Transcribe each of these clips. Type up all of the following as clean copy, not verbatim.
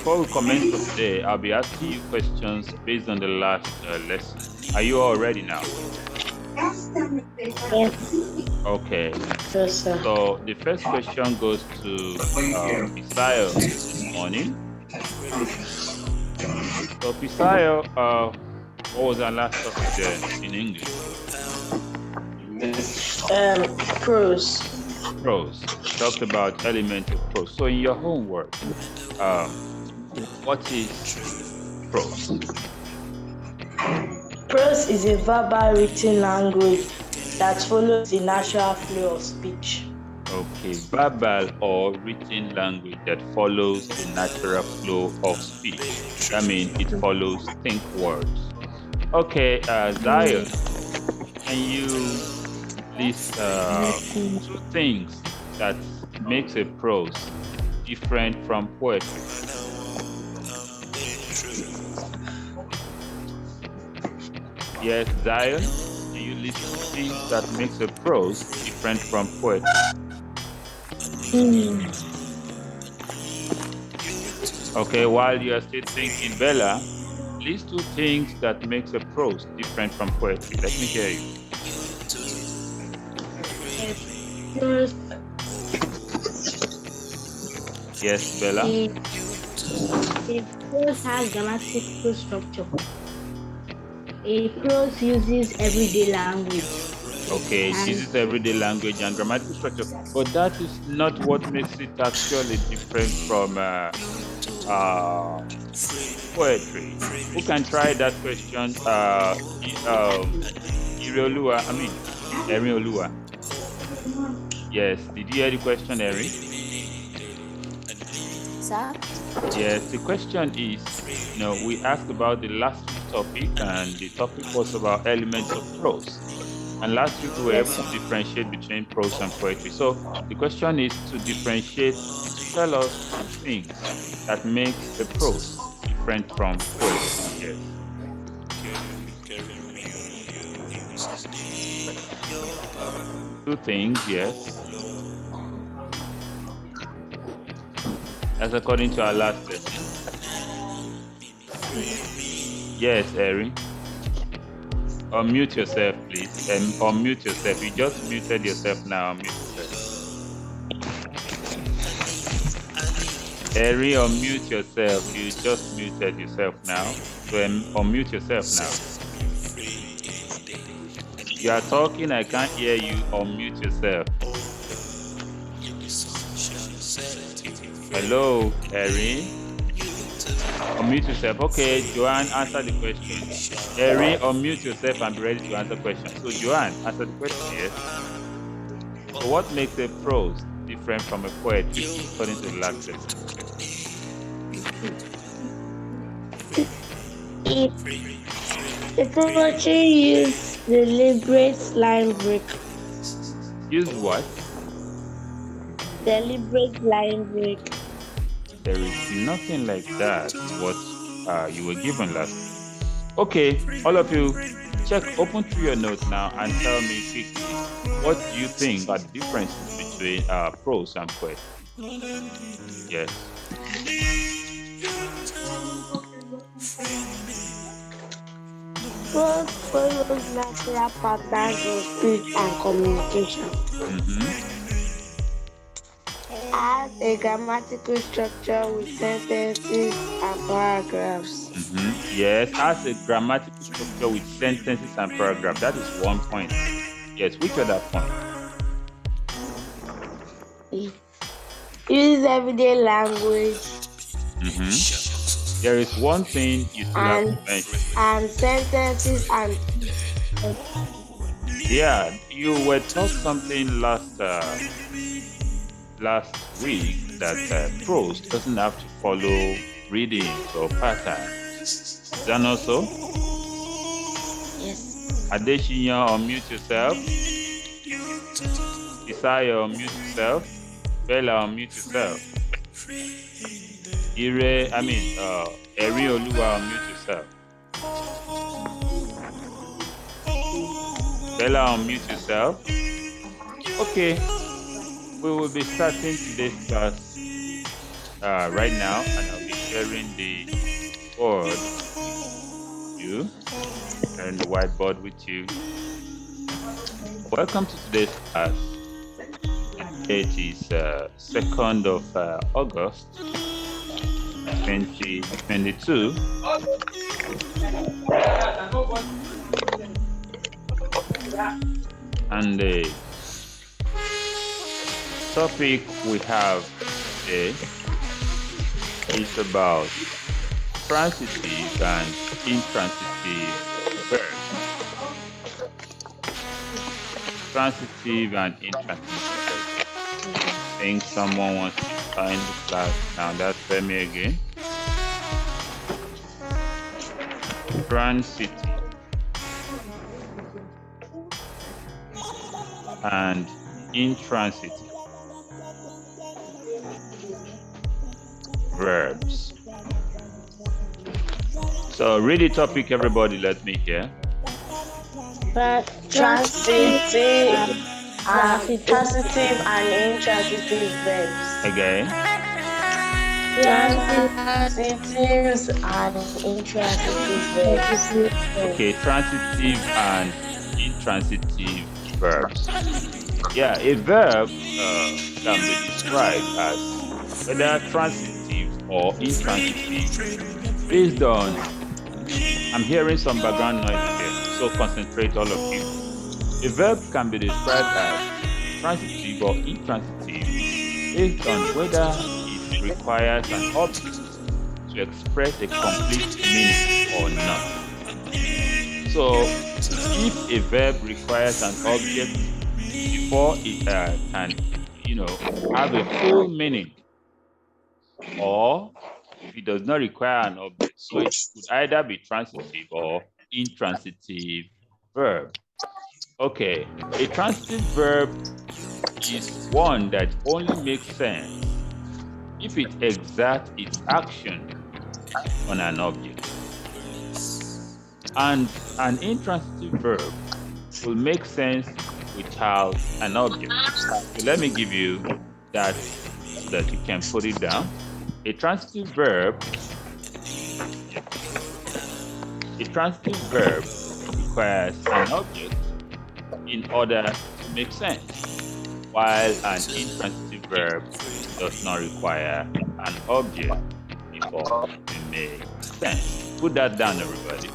Before we commence for today, I'll be asking you questions based on the last lesson. Are you all ready now? Yes. Okay. Yes, sir. So the first question goes to Pisayo this morning. So Pisayo, what was our last topic there in English? Prose. Prose. Talked about elements of prose. So in your homework, what is prose? Prose is a verbal written language that follows the natural flow of speech. Okay, verbal or written language that follows the natural flow of speech. That means it follows think words. Okay, Zion, can you list two things that makes a prose different from poetry? Yes, Zion, can you list two things that makes a prose different from poetry? Okay, while you are still thinking, Bella, list two things that makes a prose different from poetry. Let me hear you. Prose. Yes, Bella. A prose has grammatical structure. A prose uses everyday language. Okay, it uses everyday language and grammatical structure, but that is not what makes it actually different from poetry. Who can try that question? Iriolua, Erin Olua. Yes, did you hear the question, Erin? Sir? Yes, the question is, we asked about the last week's topic, and the topic was about elements of prose. And last week we were able to differentiate between prose and poetry. So the question is to differentiate, tell us two things that makes a prose different from poetry. Yes. Two things, yes. That's according to our last lesson. Yes, Erin. Unmute yourself, please. Unmute yourself. You just muted yourself now. Unmute yourself. Erin, unmute yourself. You just muted yourself now. So unmute yourself now. You are talking, I can't hear you. Unmute yourself. Hello, Erin. Unmute yourself. Okay, Joanne, answer the question. Erin, unmute yourself and be ready to answer the question. So, Joanne, answer the question, yes? So, what makes a prose different from a poetry, according to the last lesson? The poetry uses deliberate line break. Use what? Deliberate line break. There is nothing like that in what you were given last week. Okay, all of you, open through your notes now and tell me quickly, what do you think are the differences between prose and poetry? Yes. Prose follows natural patterns of speech and communication. Has a grammatical structure with sentences and paragraphs. Yes, has a grammatical structure with sentences and paragraphs. That is one point. Yes, which other point? It uses everyday language. There is one thing you still have to mention. And sentences and... Yeah, you were taught something last last week that prose doesn't have to follow readings or patterns. Is that not so? Yes. Adeshinya, unmute yourself. Isaiah, unmute yourself. Bella, unmute yourself. Eri Oluwa, unmute yourself. Bella, unmute yourself. Okay, we will be starting today's class right now, and I'll be sharing the board with you, sharing the whiteboard with you. Welcome to today's class. It is 2nd of August, 2022. And the topic we have today is about transitive and intransitive verbs. Transitive and intransitive verbs. I think someone wants to join the class now. That's Femi again. Transitive and intransitive verbs. So read the topic, everybody. Let me hear. Transitive and intransitive verbs. Again. Transitives and intransitive verbs. Okay, transitive and intransitive verbs. Yeah, a verb can be described as whether transitive or intransitive based on, I'm hearing some background noise here, so concentrate all of you. A verb can be described as transitive or intransitive based on whether it requires an object to express a complete meaning or not. So, if a verb requires an object before it can, have a full meaning, or if it does not require an object, so it could either be transitive or intransitive verb. Okay, a transitive verb is one that only makes sense if it exerts its action on an object. And an intransitive verb will make sense without an object. So let me give you that so that you can put it down. A transitive verb requires an object in order to make sense, while an intransitive verb does not require an object before it makes sense. Put that down, everybody.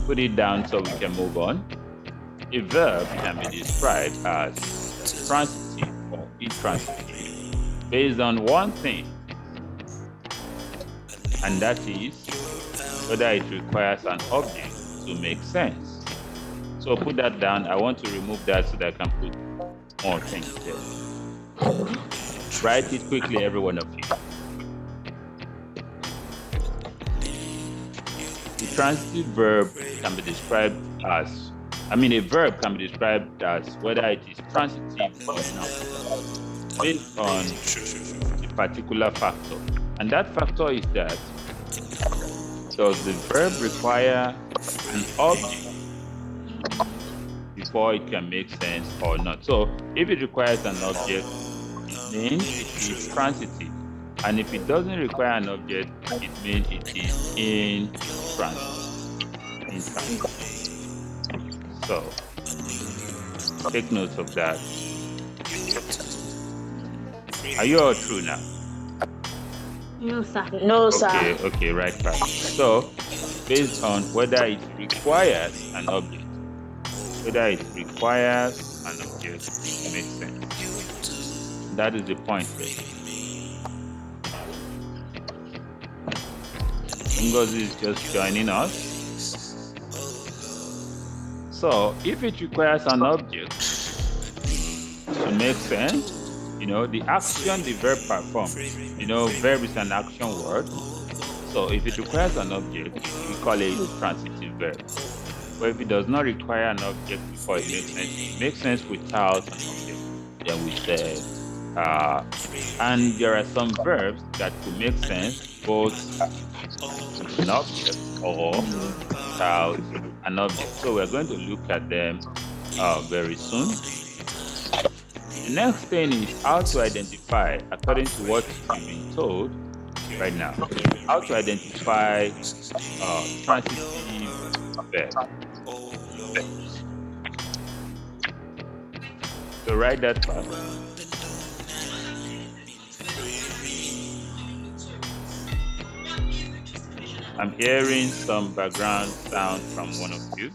Put it down so we can move on. A verb can be described as transitive or intransitive based on one thing, and that is whether it requires an object to make sense. So put that down. I want to remove that so that I can put more things there. Write it quickly, every one of you. A transitive verb can be described as, a verb can be described as whether it is transitive or not, based on a particular factor. And that factor is that, does the verb require an object before it can make sense or not? So if it requires an object, it means it is transitive. And if it doesn't require an object, it means it is intransitive. So take note of that. Are you all true now? No, sir. No, sir. Okay, right back. So based on whether it requires an object, it makes sense. That is the point, really. Ngozi is just joining us. So if it requires an object to to make sense, the action the verb performs. Verb is an action word. So if it requires an object, we call it transitive verb. But if it does not require an object before it makes sense without an object, then we say, and there are some verbs that could make sense both with an object or without an object. So we're going to look at them very soon. The next thing is how to identify, according to what you've been told right now, how to identify transitive verbs. So write that fast. I'm hearing some background sound from one of you.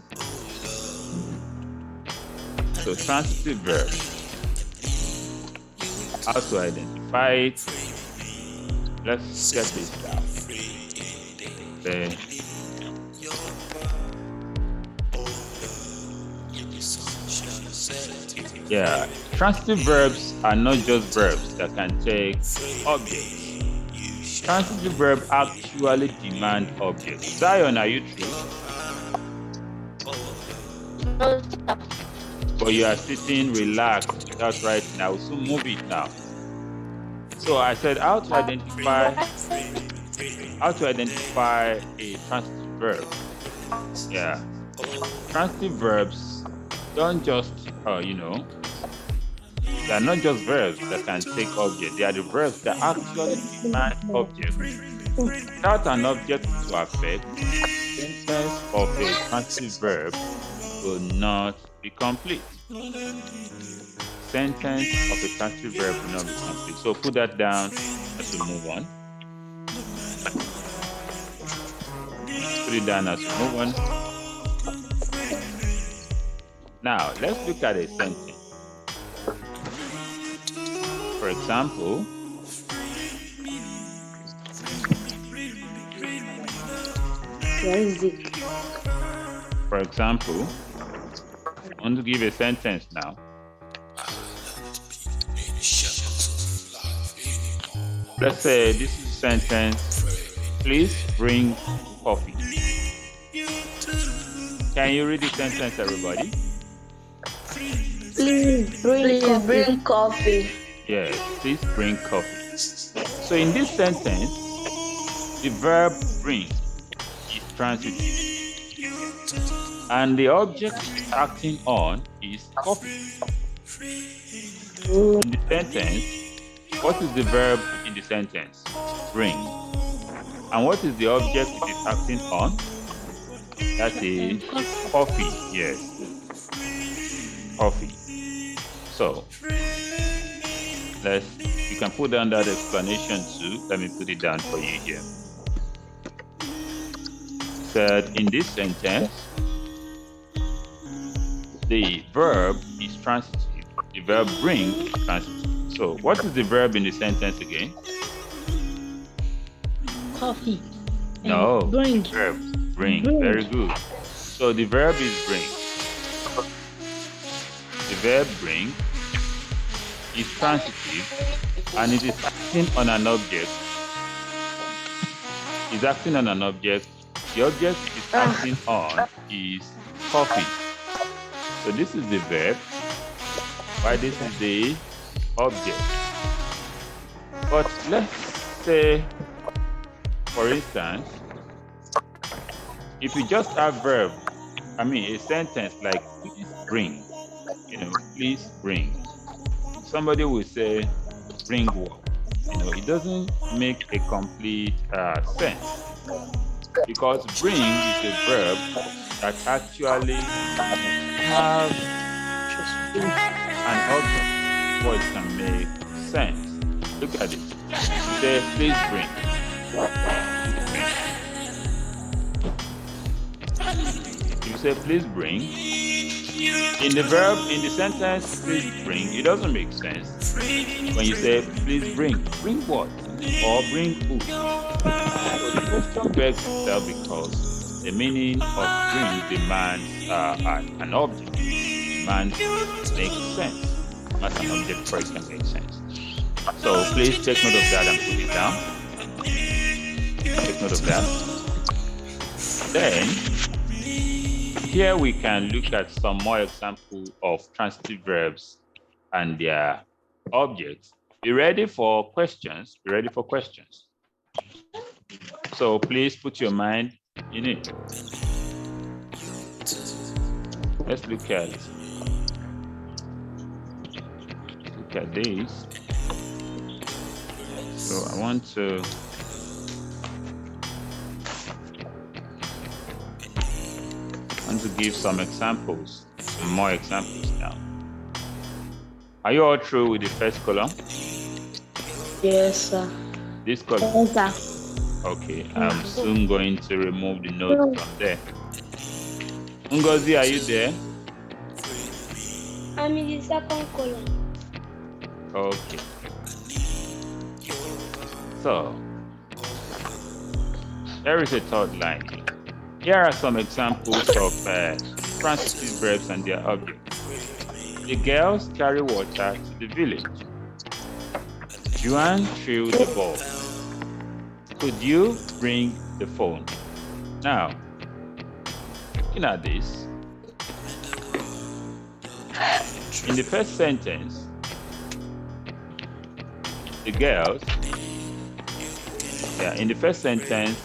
So transitive verbs. How to identify it. Let's get this down. Okay. Yeah, transitive verbs are not just verbs that can take objects. Transitive verbs actually demand objects. Zion, are you true? But you are sitting relaxed without writing. I will soon move it now. So I said how to identify a transitive verb. Yeah. Transitive verbs don't just they are not just verbs that can take objects. They are the verbs that actually demand objects. Without an object to affect, the sentence of a transitive verb will not be complete. Sentence of a transitive verb will not be complete. So put that down as we move on. Put it down as we move on. Now, let's look at a sentence. For example, I want to give a sentence now. Let's say this is a sentence, please bring coffee. Can you read the sentence, everybody? Please bring coffee. Yes, please bring coffee. So in this sentence, the verb bring is transitive. And the object it's acting on is coffee. In the sentence, what is the verb in the sentence? Bring. And what is the object it is acting on? That is coffee. Yes. Coffee. So, you can put down that explanation too. Let me put it down for you here. Said in this sentence, the verb is transitive. The verb bring is transitive. So what is the verb in the sentence again? Coffee. No. Bring. Verb. Bring. Very good. So the verb is bring. The verb bring is transitive and it is acting on an object. It's acting on an object. The object it is acting on is coffee. So this is the verb, while this is the object. But let's say, for instance, if you just have verb, a sentence like please bring, please bring. Somebody will say, bring what? It doesn't make a complete sense. Because bring is a verb that actually have an object before it can make sense. Look at it. You say, please bring. If you say, please bring, in the sentence, please bring, it doesn't make sense. When you say, please bring what? Or bring who? So the question begs itself because the meaning of bring demands an object, demands makes sense. Must an object before it can make sense. So please take note of that and put it down. Take note of that. Then, here we can look at some more examples of transitive verbs and their objects. Be ready for questions. Be ready for questions. So please put your mind in it. Let's look at this. So I want to give some examples, some more examples now. Are you all through with the first column? Yes, sir. This column? Yes, sir. Okay, I'm soon going to remove the note from there. Ngozi, are you there? I'm in the second column. Okay. So, there is a third line here. Here are some examples of transitive verbs and their objects. The girls carry water to the village. Juan threw the ball. Could you bring the phone? Now, looking at this, in the first sentence, the girls, in the first sentence,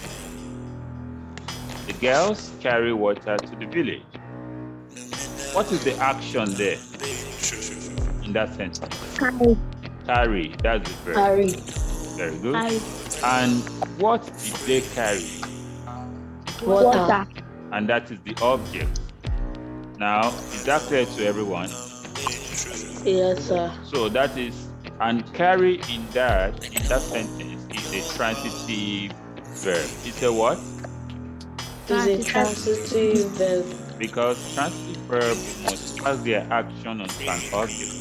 the girls carry water to the village. What is the action there in that sentence? Carry, that's the verb. Carry. Very good. And what did they carry? Water. And that is the object. Now, is that clear to everyone? Yes, sir. So that is, and carry in that sentence is a transitive verb. It's a what? It's a transitive verb. Because transitive verbs must pass their action onto an object.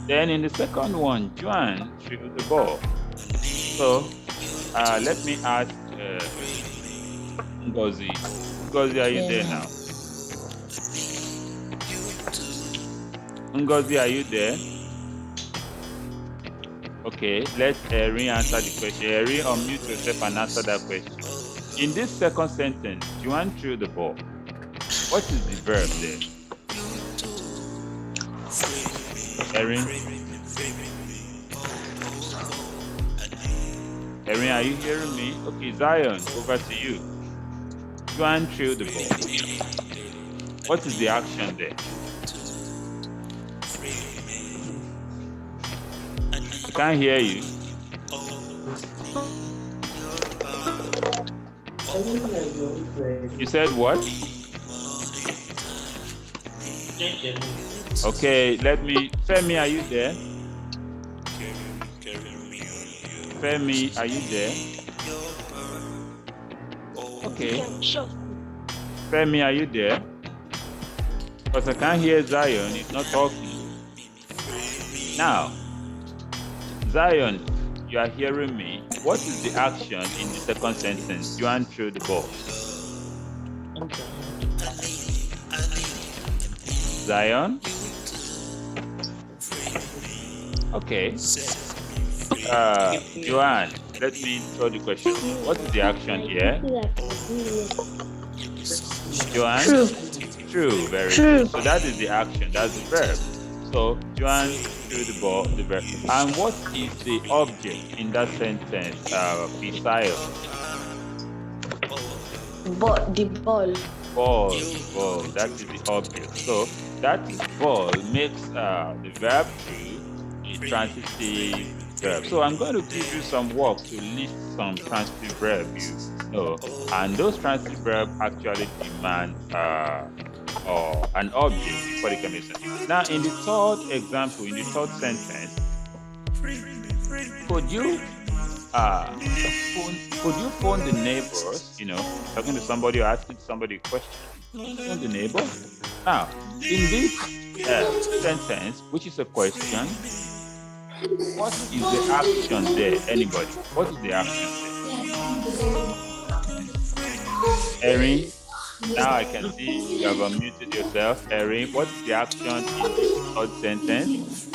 Then in the second one, Juan threw the ball. So let me ask Ngozi. Ngozi, are you there now? Ngozi, are you there? Okay, let Erin answer the question. Erin, unmute yourself and answer that question. In this second sentence, Juan threw the ball. What is the verb there? Erin? Erin, are you hearing me? Okay, Zion, over to you. Juan threw the ball. What is the action there? I can't hear you. You said what? Okay, let me. Femi, are you there? Femi, are you there? Okay. Femi, are you there? Because I can't hear Zion, he's not talking. Now, Zion, you are hearing me. What is the action in the second sentence? Juan threw the ball. Zion? Okay. Joanne, let me throw the question. What is the action here? Joanne? True. True, very True. good. So that is the action, that's the verb. So Joanne threw the ball, the verb. And what is the object in that sentence, Pisayo? The ball. Ball, that is the object. So that ball makes the verb true a transitive verb. So I'm going to give you some work to list some transitive verbs you know, and those transitive verbs actually demand or an object before they can be sent. Now, in the third example, in the third sentence, could you phone the neighbors? You know, talking to somebody or asking somebody a question. Phone the neighbor. Now, in this sentence, which is a question, what is the action there? Anybody? What is the action there? Erin, now I can see you have unmuted yourself. Erin, what is the action in this third sentence?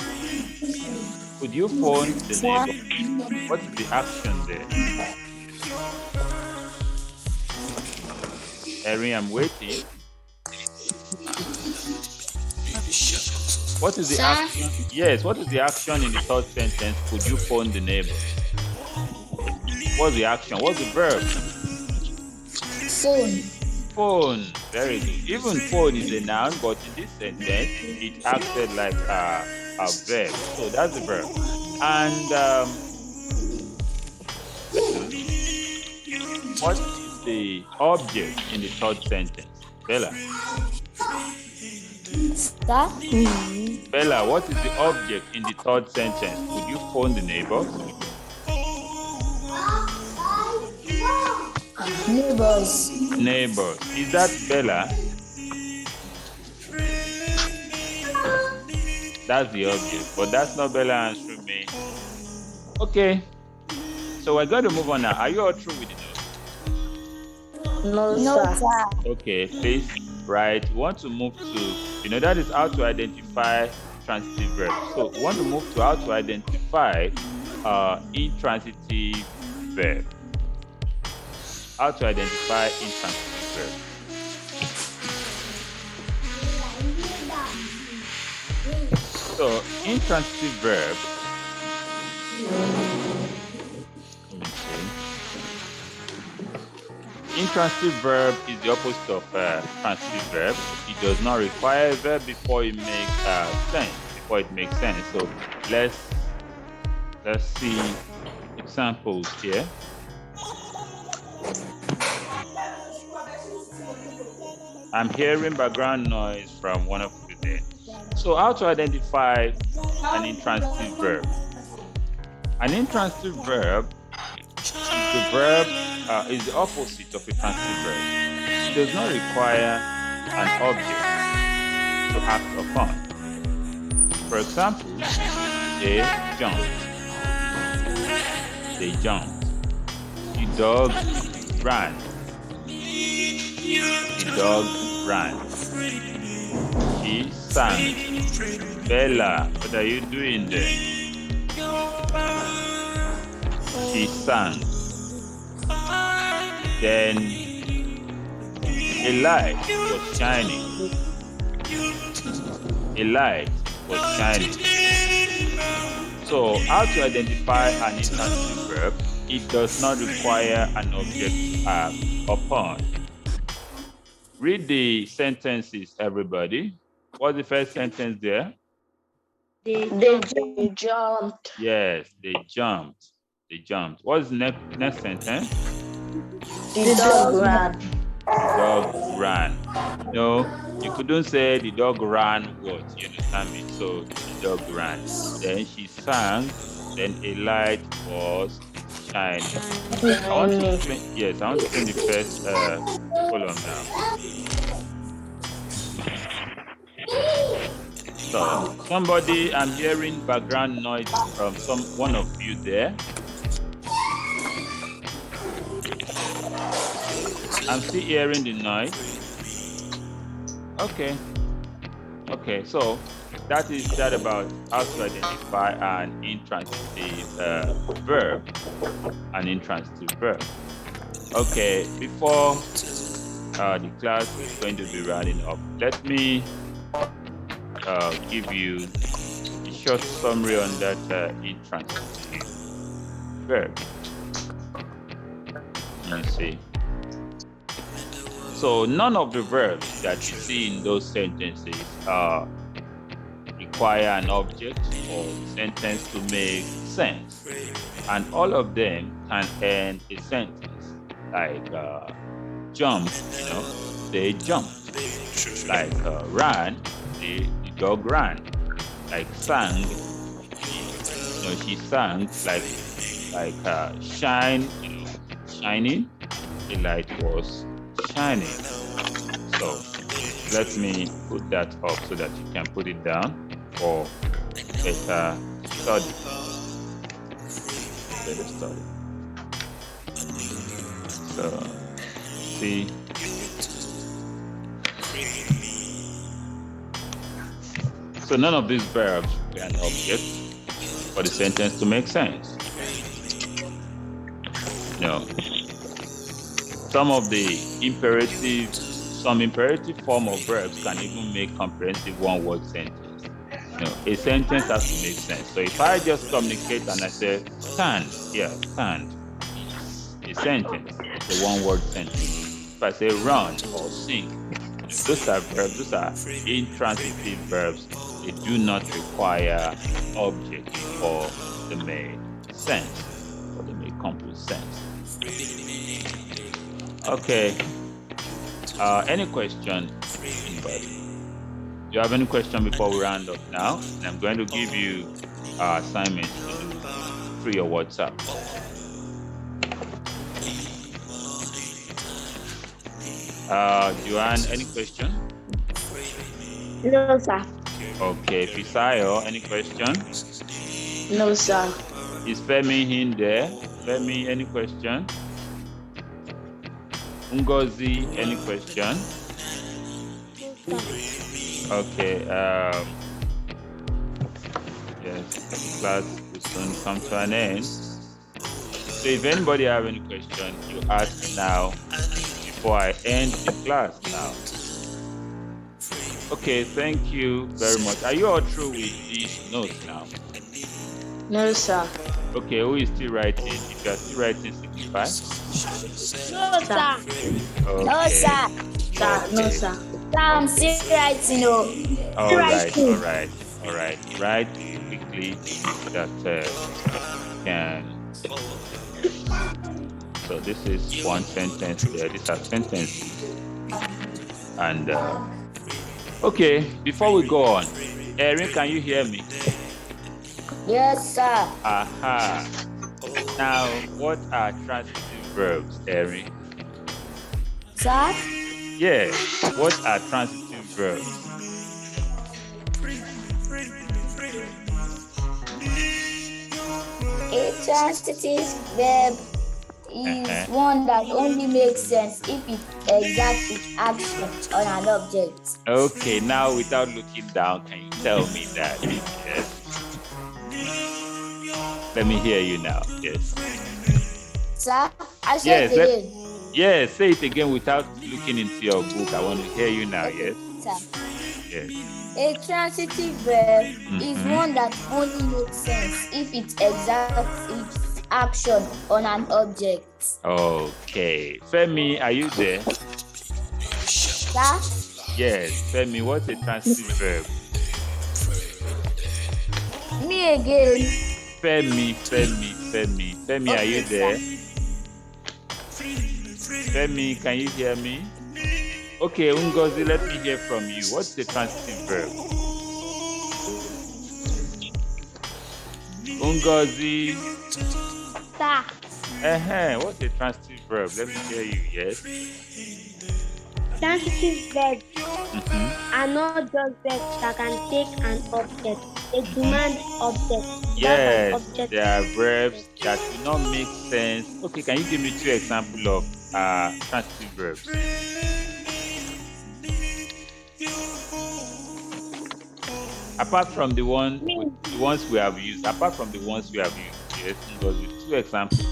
Could you phone the Sir. neighbor? What is the action there? Erin, I'm waiting. What is the Sir. action? Yes, what is the action in the third sentence? Could you phone the neighbor? What's the action? What's the verb? Phone. Phone. Very good. Even phone is a noun, but in this sentence, it acted like a verb. So that's the verb. And what is the object in the third sentence? Bella. Sir. Bella, what is the object in the third sentence? Could you phone the neighbors? Neighbors. Neighbors. Is that Bella? That's the object, but that's not Bella answering me. Okay. So we're going to move on now. Are you all through with the notes? No, No, sir. sir. Okay, please, right. We want to move to, that is how to identify transitive verbs. So we want to move to how to identify intransitive verb. How to identify intransitive verb. So intransitive verb. Intransitive verb is the opposite of transitive verb. It does not require a verb before it makes sense. So let's see examples here. I'm hearing background noise from one of you there. So how to identify an intransitive verb? An intransitive verb is the opposite of a transitive verb. It does not require an object to act upon. For example, they jumped. They jumped. The dog ran. The dog ran. She sang. Bella, what are you doing there? She sang. Then a light was shining. A light was shining. So how to identify an intransitive verb? It does not require an object to act upon. Read the sentences, everybody. What's the first sentence there? They jumped. Yes, they jumped. They jumped. What's the next sentence? The dog ran. The dog ran. No, you couldn't say the dog ran what? You understand me? So the dog ran. Then she sang. Then a light was shining. I want to explain. Yes, I want to explain the first column now. So somebody, I'm hearing background noise from one of you there. I'm still hearing the noise. Okay. Okay, so that is that about how to identify an intransitive verb. An intransitive verb. Okay, before the class is going to be running up, let me give you a short summary on that intransitive verb. Let's see. So none of the verbs that you see in those sentences require an object or sentence to make sense. And all of them can end a sentence. Like jump, they jumped. Like ran, the dog ran. Like sang, she sang. Like shine, shining, the light was shining. So let me put that up so that you can put it down for better study. So see. So none of these verbs are an object. for the sentence to make sense. No. Some imperative form of verbs can even make comprehensive one-word sentence. A sentence has to make sense. So if I just communicate and I say stand, stand is a sentence. It's a one-word sentence. If I say run or sing, those are verbs. Those are intransitive verbs. They do not require objects for the make sense, or the make complete sense. Okay. Any question, anybody? Do you have any question before we round up now? And I'm going to give you assignments to do through your WhatsApp. Joanne, any question? No, sir. Okay. Fisayo, any question? No, sir. Is Femi in there? Femi, any question? Ngozi, any question? Okay. Yes, class will soon come to an end. So if anybody have any question, you ask now before I end the class now. Okay, thank you very much. Are you all through with these notes now? No, sir. Okay, who is still writing? If you are still writing, signify. No, sir. Okay. No, sir. Sir, no, sir. I'm still writing. All right. Write quickly that can. So this is one sentence there. These are sentences. And okay, before we go on, Erin, can you hear me? Yes, sir. Aha. Now, what are transitive verbs, Erin? Sir? Yeah, what are transitive verbs? A transitive verb is one that only makes sense if it exerts its action on an object. Okay, now without looking down, can you tell me that? Yes. Let me hear you now. Yes. Sir, I said it again. Yes, say it again without looking into your book. I want to hear you now. Yes. Sir. Yes. A transitive verb is one that only makes sense if it exerts its action on an object. Okay. Femi, are you there? Sir? Yes. Femi, what's a transitive verb? Me again. Femi, are you there? Femi, can you hear me? Okay, Ngozi, let me hear from you. What's the transitive verb? Ngozi. Sir. What's the transitive verb? Let me hear you, yes? Transitive verbs are not just verbs that can take an object. They demand object. Yes, there are verbs that do not make sense. Okay, can you give me 2 examples of transitive verbs? Apart from the ones we have used, yes, because with 2 examples.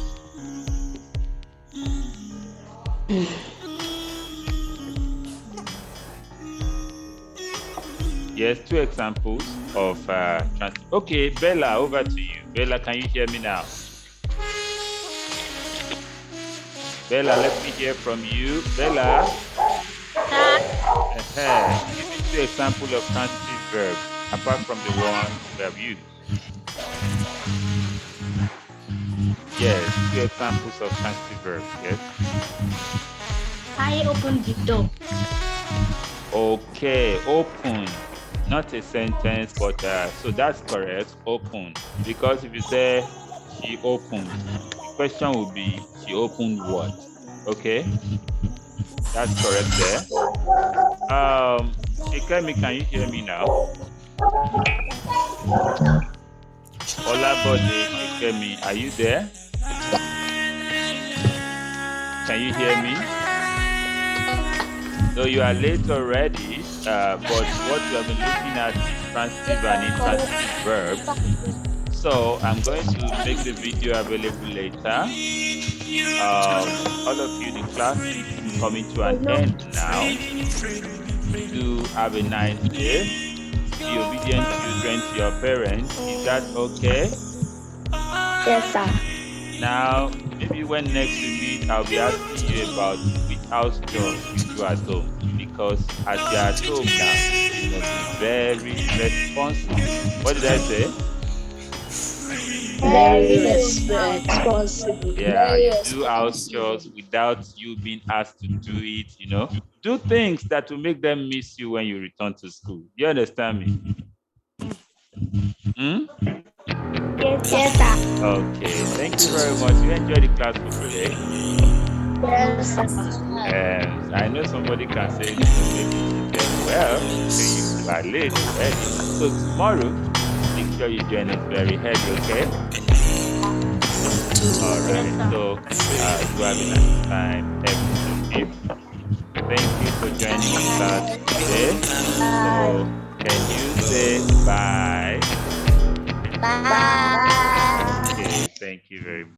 Yes, 2 examples of transitive. Okay, Bella, over to you. Bella, can you hear me now? Bella, let me hear from you. Bella. Give me 2 examples of transitive verbs, apart from the one we have used. Yes, 2 examples of transitive verbs, yes? I opened the door. Okay, open. Not a sentence, but so that's correct, open. Because if you say she opened, the question would be she opened what? Okay? That's correct there. Shikemi, can you hear me now? Olabode, Shikemi, are you there? Can you hear me? So you are late already, but what we have been looking at is transitive and intransitive verbs. So I'm going to make the video available later. All of you, the class is coming to an Hello. end now. Do have a nice day. Be obedient children to your parents. Is that okay? Yes, sir. Now, maybe when next we meet, I'll be asking you about which house chores you do at home. Because as you're at home now, you must be very responsible. What did I say? Very Very responsible. Yeah, Very you do house chores responsible. without you being asked to do it. Do things that will make them miss you when you return to school. You understand me? Hmm? Yes, sir. Yes, sir. Okay, thank you very much. You enjoy the class for today. Yes, sir. I know somebody can say this was babysitted. Well, you are late already. So tomorrow, make sure you join us very early, okay? All Yes, right. sir. So do have a nice time, every of you. Thank you for joining the class today. Bye. So can you say bye? Bye. Okay, thank you very much.